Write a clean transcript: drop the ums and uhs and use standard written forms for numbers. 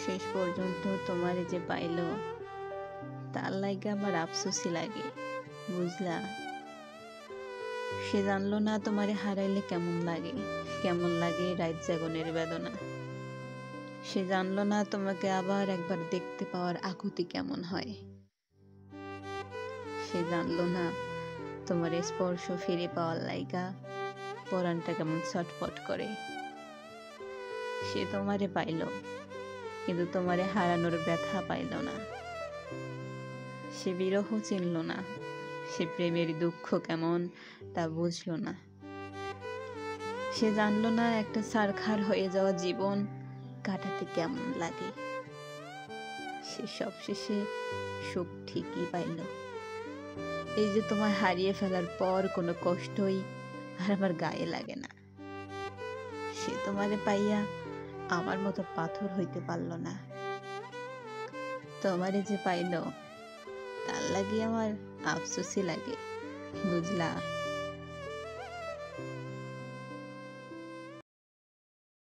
শেষ পর্যন্ত তোমারে যে পাইলো তার লাগে আমার আফসোসই লাগে, বুঝলা? সে জানলো না তোমারে হারাইলে কেমন লাগে রাত জাগনের বেদনা। সে জানলো না তোমাকে আবার একবার দেখতে পাওয়ার আকুতি কেমন হয়। সে জানলো না তোমার স্পর্শ ফিরে পাওয়ার লাইগা পরাণটা কেমন ছটফট করে। সে তোমারে পাইল, কিন্তু তোমারে হারানোর ব্যথা পাইল না। সে বিরহ চিনল না, সে প্রেমের দুঃখ কেমন তা বুঝল না। সে জানল না একটা ছারখার হয়ে যাওয়া জীবন কাটাতে কেমন লাগে। সে সবশেষে সুখ ঠিকই পাইল। এই যে তোমায় হারিয়ে ফেলার পর কোনো কষ্টই আর আমার গায়ে লাগে না। সে তোমারে পাইয়া আমার মতো পাথর হইতে পারল না। তোমারে যে পাইল তার লাগি আমার আফসোসই লাগে, বুঝলা?